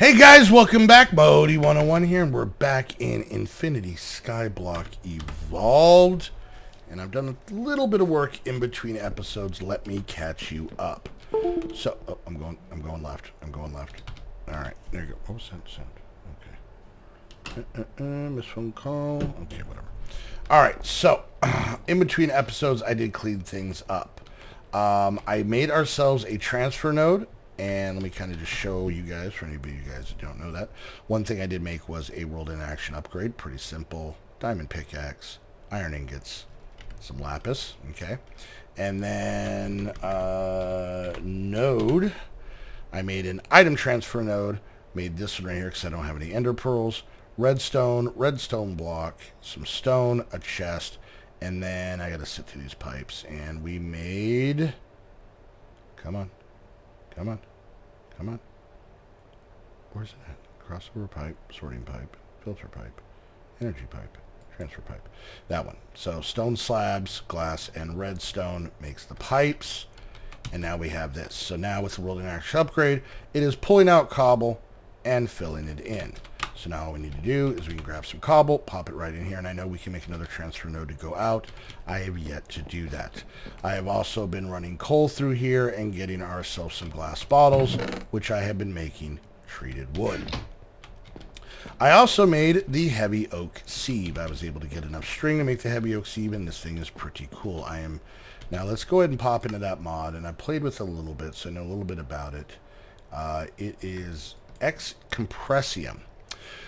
Hey guys, welcome back. Bodie 101 here, and we're back in Infinity Skyblock Evolved. And I've done a little bit of work in between episodes. Let me catch you up. So, oh, I'm going left. I'm going left. All right, there you go. What was that sound? Okay. Missed phone call. Okay, whatever. All right, so in between episodes, I did clean things up. I made ourselves a transfer node. And let me kind of just show you guys, for any of you guys that don't know that. One thing I did make was a World in Action upgrade. Pretty simple. Diamond pickaxe, iron ingots, some lapis, okay. And then node, I made an item transfer node. Made this one right here because I don't have any ender pearls. Redstone block, some stone, a chest, and then I got to sit through these pipes. And we made, come on. Come on. Come on. Where's it at? Crossover pipe, sorting pipe, filter pipe, energy pipe, transfer pipe. That one. So stone slabs, glass, and redstone makes the pipes. And now we have this. So now with the World in Action upgrade, it is pulling out cobble and filling it in. So now all we need to do is we can grab some cobble, pop it right in here, and I know we can make another transfer node to go out. I have yet to do that. I have also been running coal through here and getting ourselves some glass bottles, which I have been making treated wood. I also made the heavy oak sieve. I was able to get enough string to make the heavy oak sieve, and this thing is pretty cool. Now let's go ahead and pop into that mod, and I played with it a little bit, so I know a little bit about it. It is X Compressium.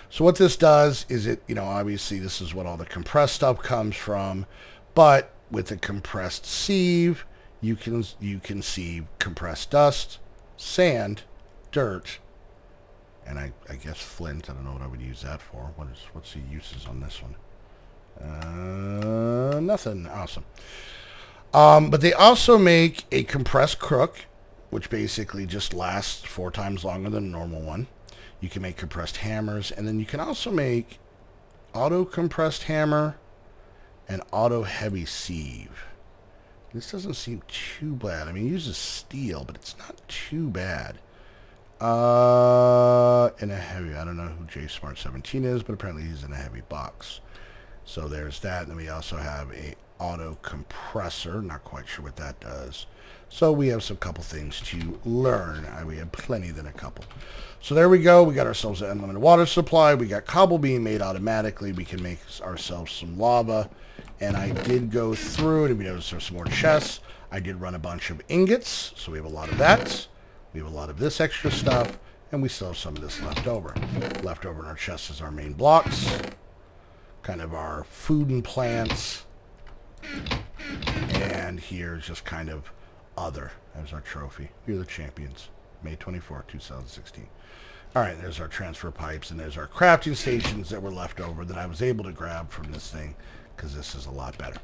So what this does is it, obviously this is what all the compressed stuff comes from, but with a compressed sieve, you can sieve compressed dust, sand, dirt, and I guess flint. I don't know what I would use that for. What's the uses on this one? Nothing. Awesome. But they also make a compressed crook, which basically just lasts 4 times longer than a normal one. You can make compressed hammers, and then you can also make auto compressed hammer and auto heavy sieve. This doesn't seem too bad. I mean, it uses steel, but it's not too bad. And a heavy, I don't know who JSmart17 is, but apparently he's in a heavy box. So there's that. And then we also have a auto compressor. Not quite sure what that does. So we have some couple things to learn. We have plenty than a couple. So there we go. We got ourselves an unlimited water supply. We got cobble being made automatically. We can make ourselves some lava. And I did go through, and we noticed there's some more chests. I did run a bunch of ingots, so we have a lot of that. We have a lot of this extra stuff, and we still have some of this left over. Left over in our chests is our main blocks, kind of our food and plants. And here's just kind of other. There's our trophy. We're the champions. May 24, 2016. All right, there's our transfer pipes, and there's our crafting stations that were left over that I was able to grab from this thing because this is a lot better.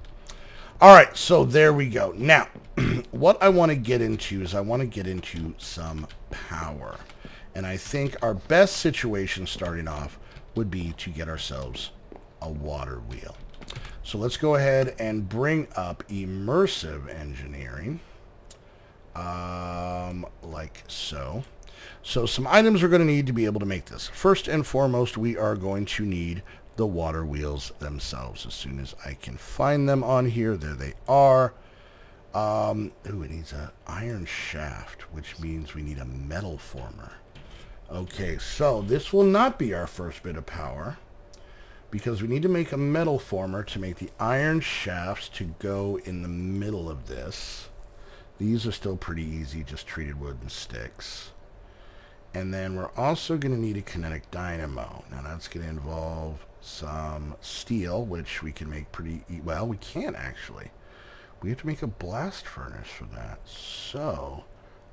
All right, so there we go. Now, what I want to get into is I want to get into some power. And I think our best situation starting off would be to get ourselves a water wheel. So let's go ahead and bring up immersive engineering. Like so. So some items we're going to need to be able to make this. First and foremost, we are going to need the water wheels themselves. As soon as I can find them on here, there they are. Ooh, it needs an iron shaft, which means we need a metal former. Okay, so this will not be our first bit of power, because we need to make a metal former to make the iron shafts to go in the middle of this. These are still pretty easy, just treated wood and sticks. And then we're also going to need a kinetic dynamo. Now that's going to involve some steel, which we can make pretty well. We can't actually. We have to make a blast furnace for that. So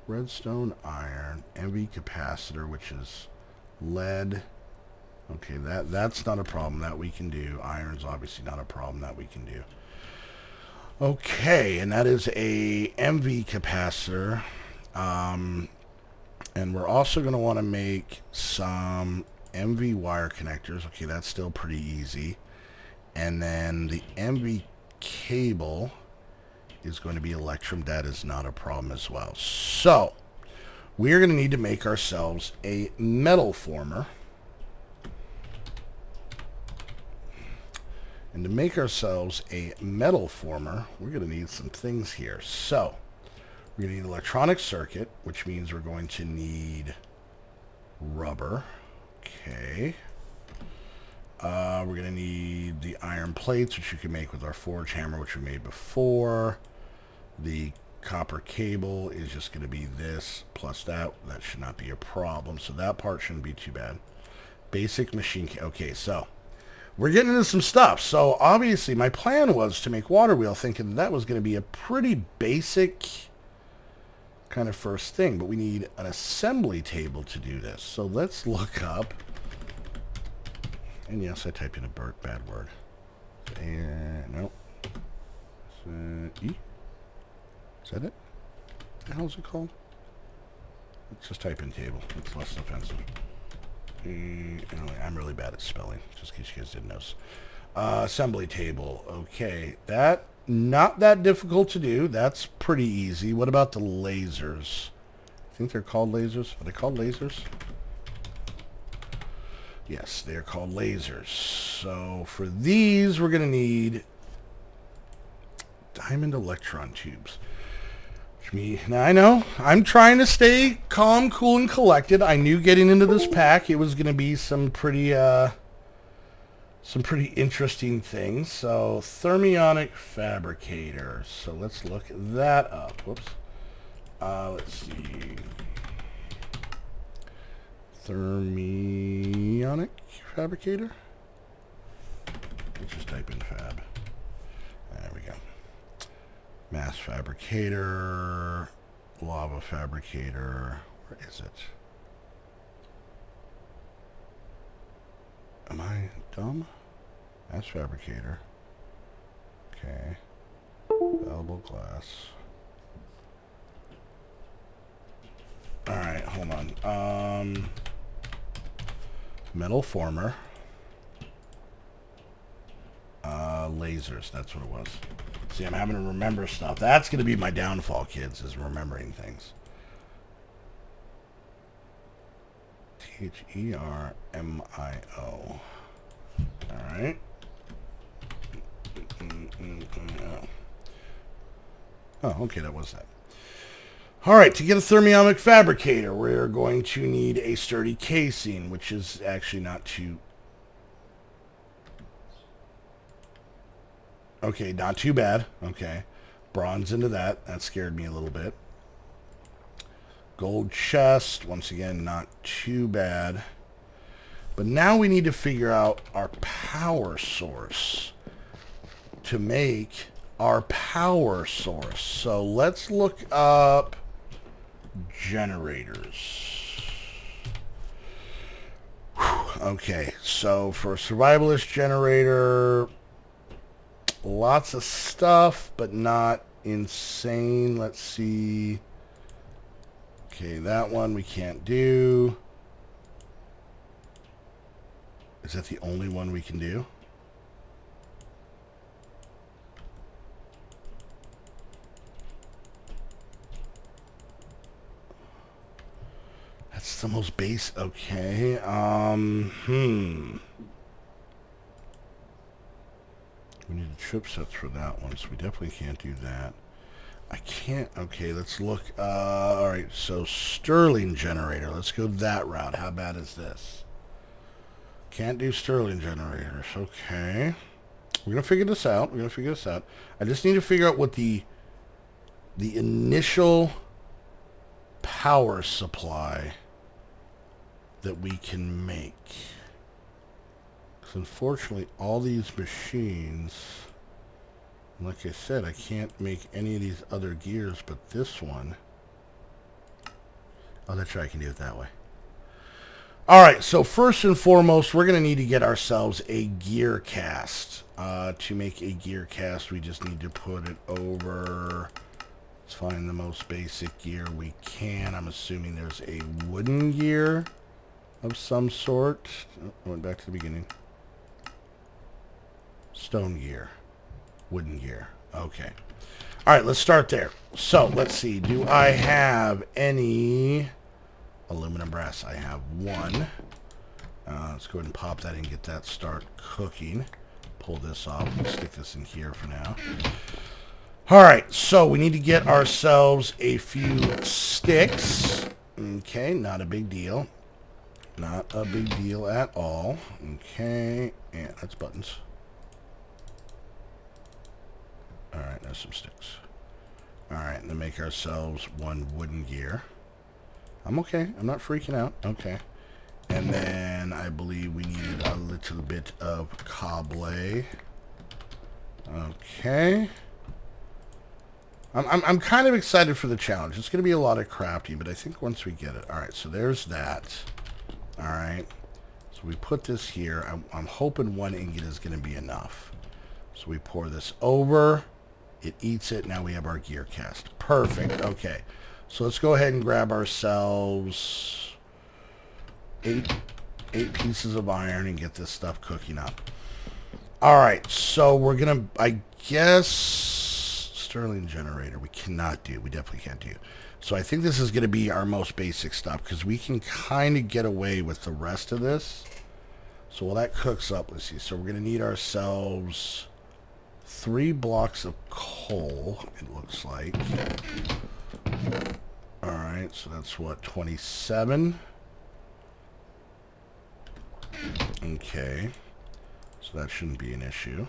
redstone, iron, MV capacitor, which is lead. Okay, that's not a problem that we can do. Iron's obviously not a problem that we can do. Okay, and that is a MV capacitor. And we're also going to want to make some MV wire connectors. Okay, that's still pretty easy. And then the MV cable is going to be Electrum. That is not a problem as well. So we're going to need to make ourselves a metal former. And to make ourselves a metal former, we're going to need some things here. So, we're going to need electronic circuit, which means we're going to need rubber. Okay. We're going to need the iron plates, which you can make with our forge hammer, which we made before. The copper cable is just going to be this plus that. That should not be a problem. So that part shouldn't be too bad. Basic machine. Okay, so we're getting into some stuff. So obviously my plan was to make Waterwheel, thinking that was going to be a pretty basic kind of first thing. But we need an assembly table to do this. So let's look up. And yes, I typed in a bad word. And no. E? Is that it? What the hell is it called? Let's just type in table. It's less offensive. Anyway, I'm really bad at spelling, just in case you guys didn't notice. Assembly table. Okay. That, not that difficult to do. That's pretty easy. What about the lasers? I think they're called lasers. Are they called lasers? Yes, they're called lasers. So for these, we're going to need diamond electron tubes. Now, I know, I'm trying to stay calm, cool, and collected. I knew getting into this pack, it was going to be some pretty interesting things. So, thermionic fabricator. So, let's look that up. Whoops. Let's see. Thermionic fabricator. Let's just type in fab. There we go. Mass fabricator, lava fabricator. Where is it? Am I dumb? Mass fabricator. Okay. Valuable glass. Alright, hold on. Metal former. Lasers, that's what it was. See, I'm having to remember stuff. That's going to be my downfall, kids, is remembering things. Thermio. Alright. Oh, okay, that was that. Alright, to get a thermionic fabricator, we're going to need a sturdy casing, which is actually not too... Okay, not too bad. Okay. Bronze into that. That scared me a little bit. Gold chest. Once again, not too bad. But now we need to figure out our power source to make our power source. So let's look up generators. Whew. Okay, so for a survivalist generator... Lots of stuff, but not insane. Let's see. Okay, that one we can't do. Is that the only one we can do? That's the most base. Okay. We need the chipsets for that one, so we definitely can't do that. I can't... Okay, let's look... Alright, so Stirling generator. Let's go that route. How bad is this? Can't do Stirling generators. Okay. We're going to figure this out. I just need to figure out what the initial power supply that we can make. Unfortunately, all these machines, like I said, I can't make any of these other gears but this one. Oh, that's right, I can do it that way. Alright, so first and foremost, we're going to need to get ourselves a gear cast. To make a gear cast, we just need to put it over... Let's find the most basic gear we can. I'm assuming there's a wooden gear of some sort. Oh, I went back to the beginning. Stone gear. Wooden gear. Okay. Alright, let's start there. So, let's see. Do I have any Aluminum brass, I have 1. Let's go ahead and pop that and get that start cooking. Pull this off. We'll stick this in here for now. Alright, so we need to get ourselves a few sticks. Okay, not a big deal. Not a big deal at all. Okay, and that's buttons. Alright, there's some sticks. Alright, and then make ourselves 1 wooden gear. I'm okay. I'm not freaking out. Okay. And then I believe we needed a little bit of cobble. Okay. I'm kind of excited for the challenge. It's going to be a lot of crafting, but I think once we get it. Alright, so there's that. Alright. So we put this here. I'm hoping 1 ingot is going to be enough. So we pour this over. It eats it. Now we have our gear cast. Perfect. Okay. So let's go ahead and grab ourselves 8 pieces of iron and get this stuff cooking up. Alright. So we're going to, I guess, Sterling generator. We cannot do. We definitely can't do. So I think this is going to be our most basic stuff because we can kind of get away with the rest of this. So while that cooks up, let's see. So we're going to need ourselves 3 blocks of coal, it looks like. Alright, so that's what, 27? Okay. So that shouldn't be an issue.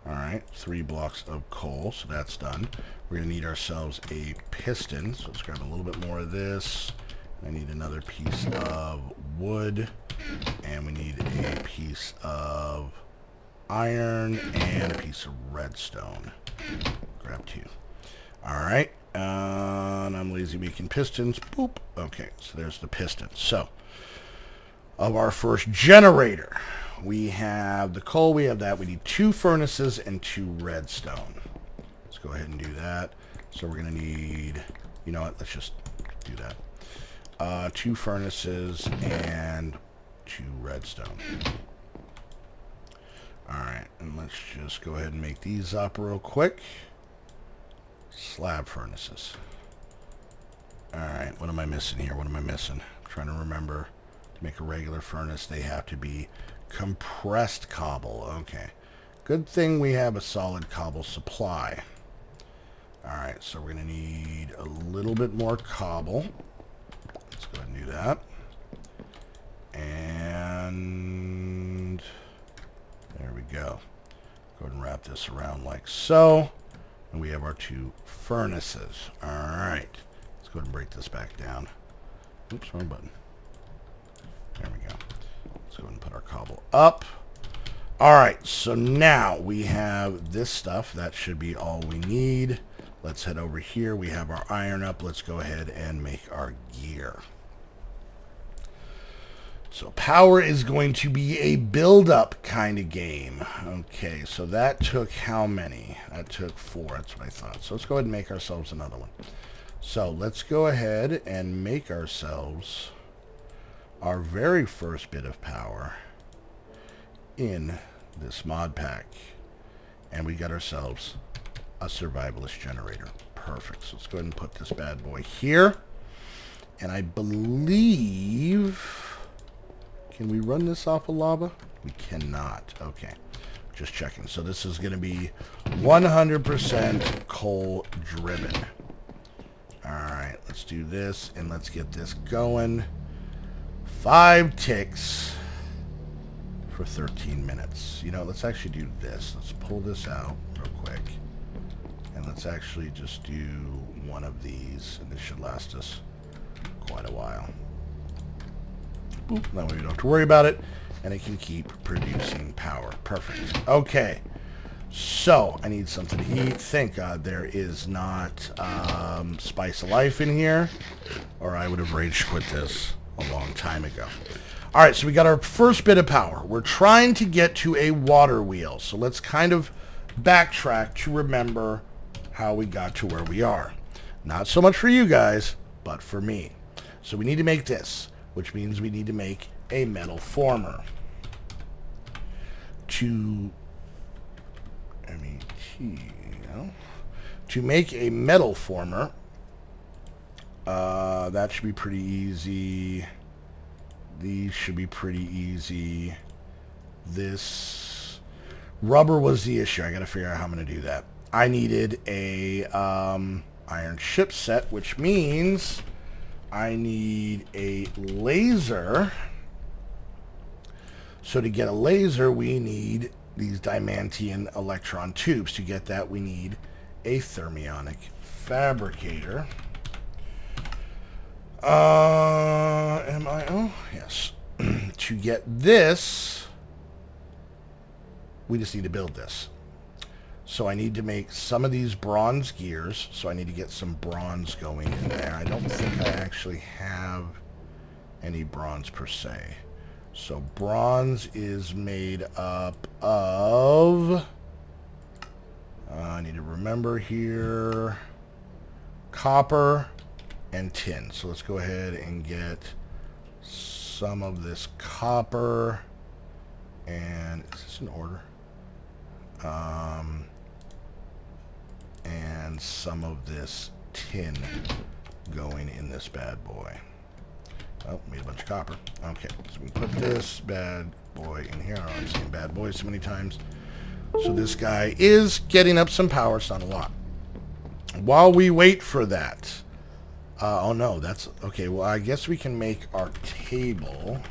Alright, 3 blocks of coal, so that's done. We're going to need ourselves a piston, so let's grab a little bit more of this. I need another piece of wood, and we need a piece of iron and a piece of redstone. Grab 2. Alright, and I'm lazy making pistons. Boop. Okay, so there's the piston. So, of our first generator, we have the coal, we have that. We need 2 furnaces and 2 redstone. Let's go ahead and do that. So we're going to need, you know what, let's just do that. 2 furnaces and 2 redstone. Alright, and let's just go ahead and make these up real quick. Slab furnaces. Alright, what am I missing here? What am I missing? I'm trying to remember. To make a regular furnace, they have to be compressed cobble. Okay. Good thing we have a solid cobble supply. Alright, so we're going to need a little bit more cobble. Let's go ahead and do that. And there we go. Go ahead and wrap this around like so. And we have our 2 furnaces. Alright. Let's go ahead and break this back down. Oops, wrong button. There we go. Let's go ahead and put our cobble up. Alright, so now we have this stuff. That should be all we need. Let's head over here. We have our iron up. Let's go ahead and make our gear. So power is going to be a build-up kind of game. Okay, so that took how many? That took 4. That's what I thought. So let's go ahead and make ourselves another one. So let's go ahead and make ourselves our very first bit of power in this mod pack. And we got ourselves a survivalist generator. Perfect. So let's go ahead and put this bad boy here. And I believe... Can we run this off of lava? We cannot. Okay. Just checking. So this is going to be 100% coal driven. Alright, let's do this and let's get this going. 5 ticks for 13 minutes. You know, let's actually do this. Let's pull this out real quick. And let's actually just do one of these. And this should last us quite a while. Boop, that way we don't have to worry about it, and it can keep producing power. Perfect. Okay, so I need something to eat. Thank God there is not Spice of Life in here, or I would have rage quit this a long time ago. Alright, so we got our first bit of power. We're trying to get to a water wheel, so let's kind of backtrack to remember how we got to where we are. Not so much for you guys, but for me. So we need to make this, which means we need to make a metal former. To make a metal former, That should be pretty easy. These should be pretty easy. This rubber was the issue. I got to figure out how I'm going to do that. I needed a iron ship set, which means I need a laser. So to get a laser, we need these diamantian electron tubes. To get that, we need a thermionic fabricator. Oh, yes. To get this, we just need to build this. So I need to make some of these bronze gears. So I need to get some bronze going in there. I don't think I actually have any bronze per se. So bronze is made up of... I need to remember here... copper and tin. So let's go ahead and get some of this copper. And is this in order? And some of this tin going in this bad boy. Oh, made a bunch of copper. Okay, so we put this bad boy in here. I'm saying bad boy so many times. So this guy is getting up some power. It's not a lot. While we wait for that, oh no, that's okay. Well, I guess we can make our table.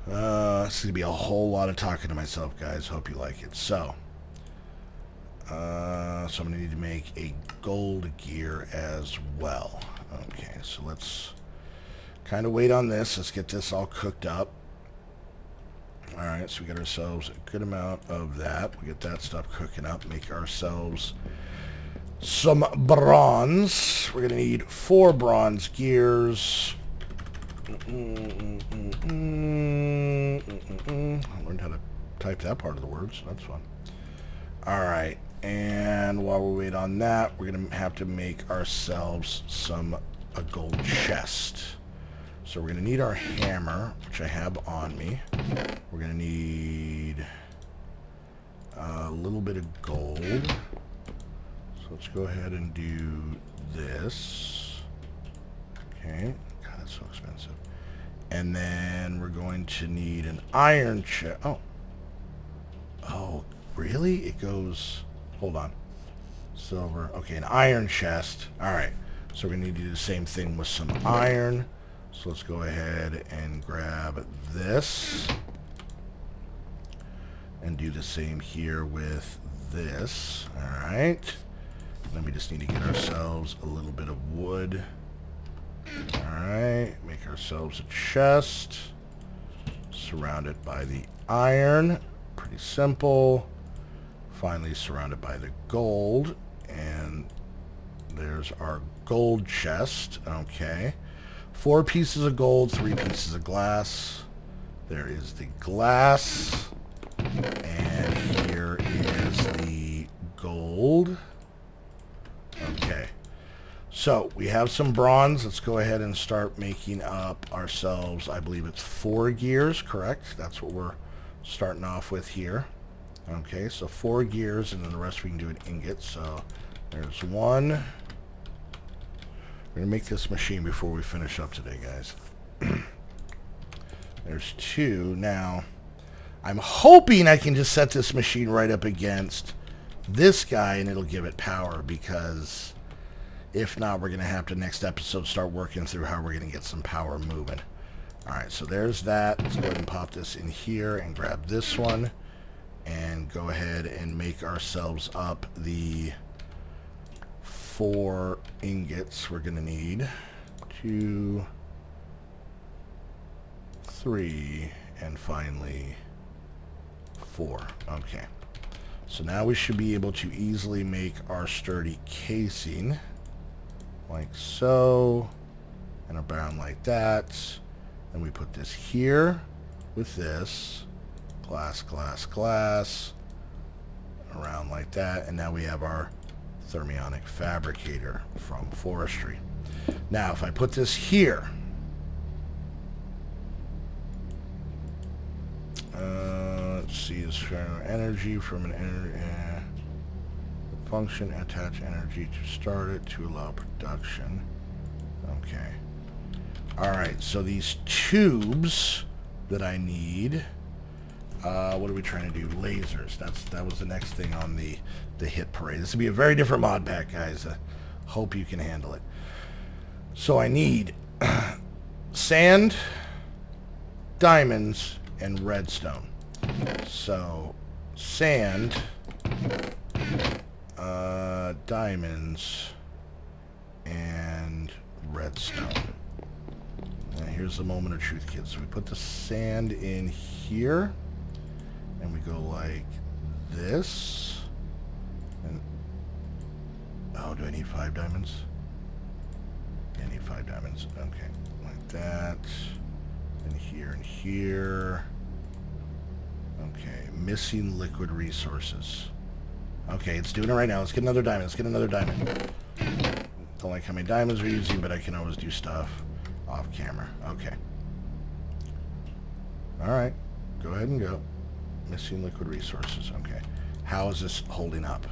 This is gonna be a whole lot of talking to myself, guys. Hope you like it. So I'm gonna need to make a gold gear as well. Okay, so let's kind of wait on this. Let's get this all cooked up. All right, so we get ourselves a good amount of that. We get that stuff cooking up. Make ourselves some bronze. We're gonna need 4 bronze gears. I learned how to type that part of the words. So that's fun. All right, and while we wait on that, we're gonna have to make ourselves a gold chest. So we're gonna need our hammer, which I have on me. We're gonna need a little bit of gold. So let's go ahead and do this. Okay. God, that's so expensive. And then we're going to need an iron chest. Oh, really? It goes... Hold on. Silver. Okay, an iron chest. All right. So we're going to need to do the same thing with some iron. So let's go ahead and grab this. And do the same here with this. All right. Then we just need to get ourselves a little bit of wood. Alright, make ourselves a chest. Surrounded by the iron. Pretty simple. Finally surrounded by the gold. And there's our gold chest. Okay. 4 pieces of gold, 3 pieces of glass. There is the glass. And here is the gold. Okay. So we have some bronze. Let's go ahead and start making up ourselves, I believe it's 4 gears, correct? That's what we're starting off with here. Okay, so 4 gears, and then the rest we can do in ingots. So there's 1. We're going to make this machine before we finish up today, guys. There's 2. Now, I'm hoping I can just set this machine right up against this guy and it'll give it power, because if not, we're going to have to next episode start working through how we're going to get some power moving. Alright, so there's that. Let's go ahead and pop this in here and grab this one and go ahead and make ourselves up the 4 ingots we're going to need. 2, 3, and finally 4. Okay. So now we should be able to easily make our sturdy casing. Like so. And around like that. Then we put this here with this. Glass, glass, glass. Around like that. And now we have our thermionic fabricator from forestry. Now if I put this here. Let's see, this energy from an energy. Function, attach energy to start it to allow production. Okay. Alright, so these tubes that I need, what are we trying to do? Lasers. That was the next thing on the hit parade. This will be a very different mod pack, guys. Hope you can handle it. So I need sand, diamonds, and redstone. So sand, diamonds, and redstone. Now here's the moment of truth, kids. So we put the sand in here, and we go like this. And oh, do I need 5 diamonds? Yeah, I need 5 diamonds. Okay, like that. And here and here. Okay, missing liquid resources. Okay, it's doing it right now. Let's get another diamond. Let's get another diamond. Don't like how many diamonds we're using, but I can always do stuff off camera. Okay. Alright. Go ahead and go. Missing liquid resources. Okay. How is this holding up?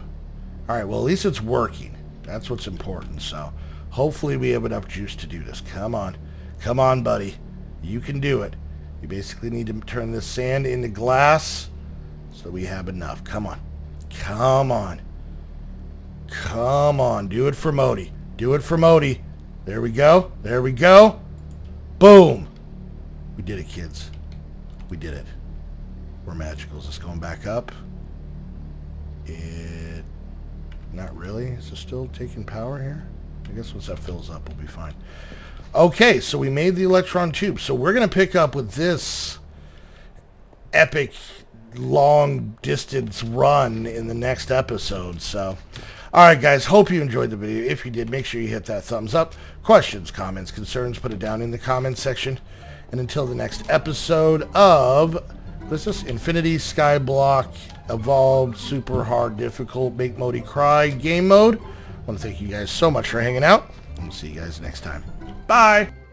Alright, well at least it's working. That's what's important. So hopefully we have enough juice to do this. Come on. Come on, buddy. You can do it. You basically need to turn this sand into glass so we have enough. Come on. Come on. Come on. Do it for Modi. Do it for Modi. There we go. There we go. Boom. We did it, kids. We did it. We're magical. Is this going back up? Not really. Is it still taking power here? I guess once that fills up, we'll be fine. Okay, so we made the electron tube. So we're going to pick up with this epic long distance run in the next episode. So, alright guys, hope you enjoyed the video. If you did, make sure you hit that thumbs up. Questions, comments, concerns, put it down in the comments section. And until the next episode of, what is this? Infinity Skyblock Evolved Super Hard Difficult Make Modi Cry game mode. I want to thank you guys so much for hanging out. And we'll see you guys next time. Bye!